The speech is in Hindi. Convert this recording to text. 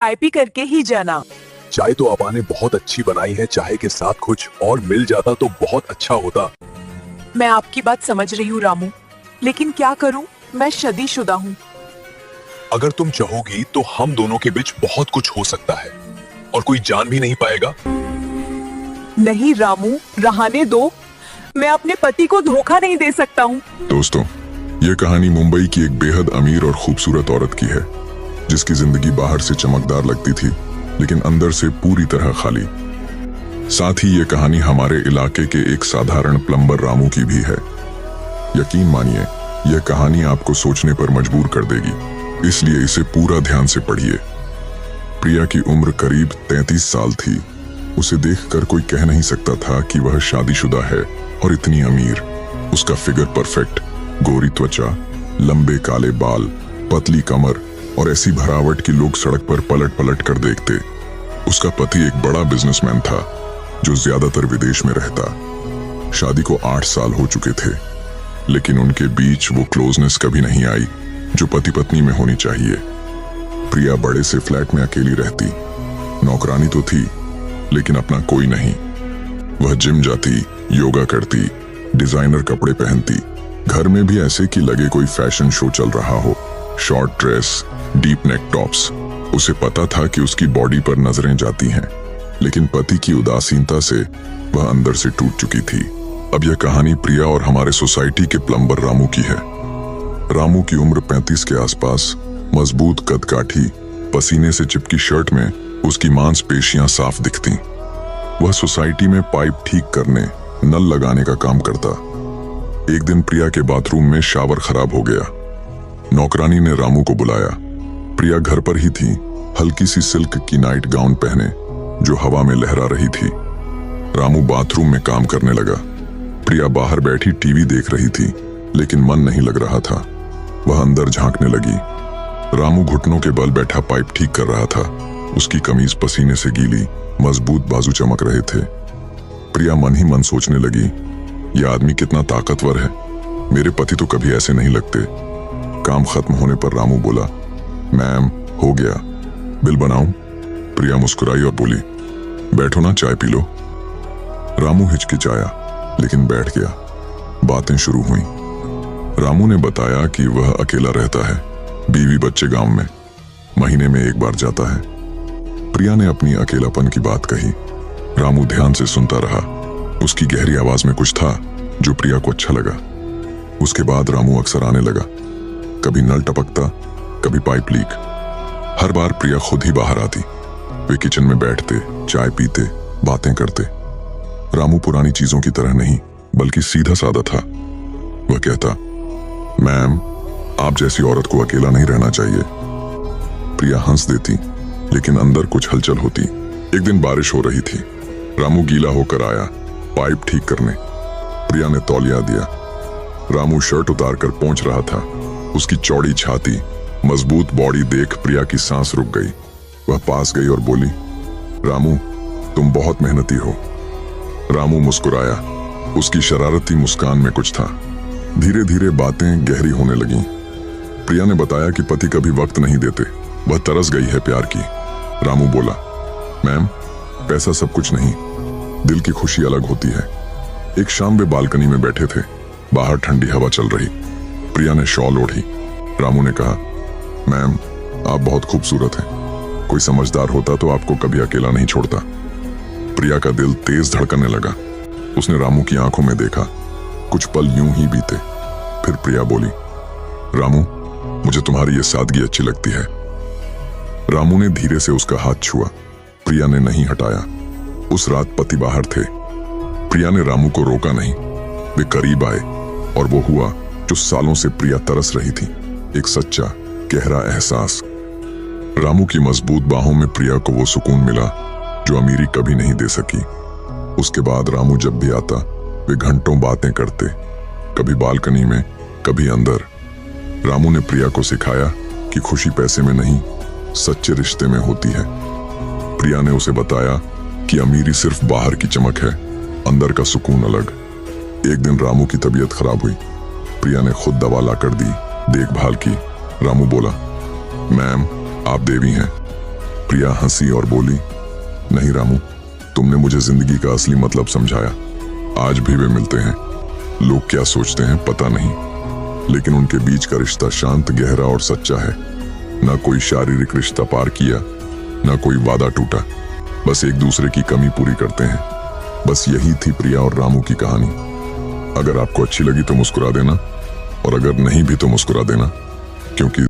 चाय पी करके ही जाना। चाय तो आपा ने बहुत अच्छी बनाई है, चाय के साथ कुछ और मिल जाता तो बहुत अच्छा होता। मैं आपकी बात समझ रही हूँ रामू, लेकिन क्या करूँ, मैं शादीशुदा हूँ। अगर तुम चाहोगी तो हम दोनों के बीच बहुत कुछ हो सकता है और कोई जान भी नहीं पाएगा। नहीं रामू, रहने दो, मैं अपने पति को धोखा नहीं दे सकता हूँ। दोस्तों, ये कहानी मुंबई की एक बेहद अमीर और खूबसूरत औरत की है, जिसकी जिंदगी बाहर से चमकदार लगती थी लेकिन अंदर से पूरी तरह खाली। साथ ही ये कहानी हमारे इलाके के एक साधारण प्लम्बर रामू की भी है। यकीन मानिए, यह कहानी आपको सोचने पर मजबूर कर देगी, इसलिए इसे पूरा ध्यान से पढ़िए। प्रिया की उम्र करीब 33 साल थी। उसे देखकर कोई कह नहीं सकता था कि वह शादीशुदा है और इतनी अमीर। उसका फिगर परफेक्ट, गोरी त्वचा, लंबे काले बाल, पतली कमर और ऐसी भरावट कि लोग सड़क पर पलट पलट कर देखते। उसका पति एक बड़ा बिजनेसमैन था जो ज्यादातर विदेश में रहता। शादी को 8 साल हो चुके थे, लेकिन उनके बीच वो क्लोजनेस कभी नहीं आई जो पति पत्नी में होनी चाहिए। प्रिया बड़े से फ्लैट में अकेली रहती। नौकरानी तो थी, लेकिन अपना कोई नहीं। वह जिम जाती, योगा करती, डिजाइनर कपड़े पहनती, घर में भी ऐसे कि लगे कोई फैशन शो चल रहा हो। Short dress, deep neck tops. उसे पता था कि उसकी बॉडी पर नजरें जाती हैं, लेकिन पति की उदासीनता से वह अंदर से टूट चुकी थी। अब यह कहानी प्रिया और हमारे सोसाइटी के प्लम्बर रामू की है। रामू की उम्र 35 के आसपास, मजबूत कदकाठी, पसीने से चिपकी शर्ट में उसकी मांसपेशियां साफ दिखती। वह सोसाइटी में पाइप ठीक करने, नल लगाने का काम करता। एक दिन प्रिया के बाथरूम में शावर खराब हो गया। नौकरानी ने रामू को बुलाया। प्रिया घर पर ही थी, हल्की सी सिल्क की नाइट गाउन पहने, जो हवा में लहरा रही थी। रामू बाथरूम में काम करने लगा। प्रिया बाहर बैठी टीवी देख रही थी, लेकिन मन नहीं लग रहा था। वह अंदर झांकने लगी। रामू घुटनों के बल बैठा पाइप ठीक कर रहा था। उसकी कमीज पसीने से गीली, मजबूत बाजू चमक रहे थे। प्रिया मन ही मन सोचने लगी, यह आदमी कितना ताकतवर है। मेरे पति तो कभी ऐसे नहीं लगते। काम खत्म होने पर रामू बोला, मैम, हो गया, बिल बनाऊं? प्रिया मुस्कुराई और बोली, बैठो ना, चाय पी लो। रामू हिचकिचाया, लेकिन बैठ गया। बातें शुरू हुई। रामू ने बताया कि वह अकेला रहता है, बीवी बच्चे गांव में, महीने में एक बार जाता है। प्रिया ने अपनी अकेलापन की बात कही। रामू ध्यान से सुनता रहा। उसकी गहरी आवाज में कुछ था जो प्रिया को अच्छा लगा। उसके बाद रामू अक्सर आने लगा। कभी नल टपकता, कभी पाइप लीक। हर बार प्रिया खुद ही बाहर आती। वे किचन में बैठते, चाय पीते, बातें करते। रामू पुरानी चीजों की तरह नहीं, बल्कि सीधा साधा था। वह कहता, मैम, आप जैसी औरत को अकेला नहीं रहना चाहिए। प्रिया हंस देती, लेकिन अंदर कुछ हलचल होती। एक दिन बारिश हो रही थी। रामू गीला होकर आया, पाइप ठीक करने। प्रिया ने तौलिया दिया। रामू शर्ट उतार कर पहुंच रहा था। उसकी चौड़ी छाती, मजबूत बॉडी देख प्रिया की सांस रुक गई। वह पास गई और बोली, रामू, तुम बहुत मेहनती हो। रामू मुस्कुराया। उसकी शरारती मुस्कान में कुछ था। धीरे धीरे बातें गहरी होने लगीं। प्रिया ने बताया कि पति कभी वक्त नहीं देते, वह तरस गई है प्यार की। रामू बोला, मैम, पैसा सब कुछ नहीं, दिल की खुशी अलग होती है। एक शाम वे बालकनी में बैठे थे। बाहर ठंडी हवा चल रही। प्रिया ने शॉल ओढ़ी। रामू ने कहा, मैम, आप बहुत खूबसूरत हैं। कोई समझदार होता तो आपको कभी अकेला नहीं छोड़ता। प्रिया का दिल तेज धड़कने लगा। उसने रामू की आंखों में देखा। कुछ पल यूं ही बीते। फिर प्रिया बोली, रामू, मुझे तुम्हारी ये सादगी अच्छी लगती है। रामू ने धीरे से उसका हाथ छुआ। प्रिया ने नहीं हटाया। उस रात पति बाहर थे। प्रिया ने रामू को रोका नहीं। वे करीब आए और वो हुआ जो सालों से प्रिया तरस रही थी, एक सच्चा, गहरा एहसास। रामू की मजबूत बाहों में प्रिया को वो सुकून मिला जो अमीरी कभी नहीं दे सकी। उसके बाद रामू जब भी आता, वे घंटों बातें करते, कभी बालकनी में, कभी अंदर। रामू ने प्रिया को सिखाया कि खुशी पैसे में नहीं, सच्चे रिश्ते में होती है। प्रिया ने उसे बताया कि अमीरी सिर्फ बाहर की चमक है, अंदर का सुकून अलग। एक दिन रामू की तबीयत खराब हुई। प्रिया ने खुद दवा लाकर दी, देखभाल की। रामू बोला, मैम, आप देवी हैं। प्रिया हंसी और बोली, नहीं रामू, तुमने मुझे जिंदगी का असली मतलब समझाया। आज भी वे मिलते हैं। लोग क्या सोचते हैं पता नहीं, लेकिन उनके बीच का रिश्ता शांत, गहरा और सच्चा है। ना कोई शारीरिक रिश्ता पार किया, ना कोई वादा टूटा, बस एक दूसरे की कमी पूरी करते हैं। बस यही थी प्रिया और रामू की कहानी। अगर आपको अच्छी लगी तो मुस्कुरा देना, और अगर नहीं भी तो मुस्कुरा देना, क्योंकि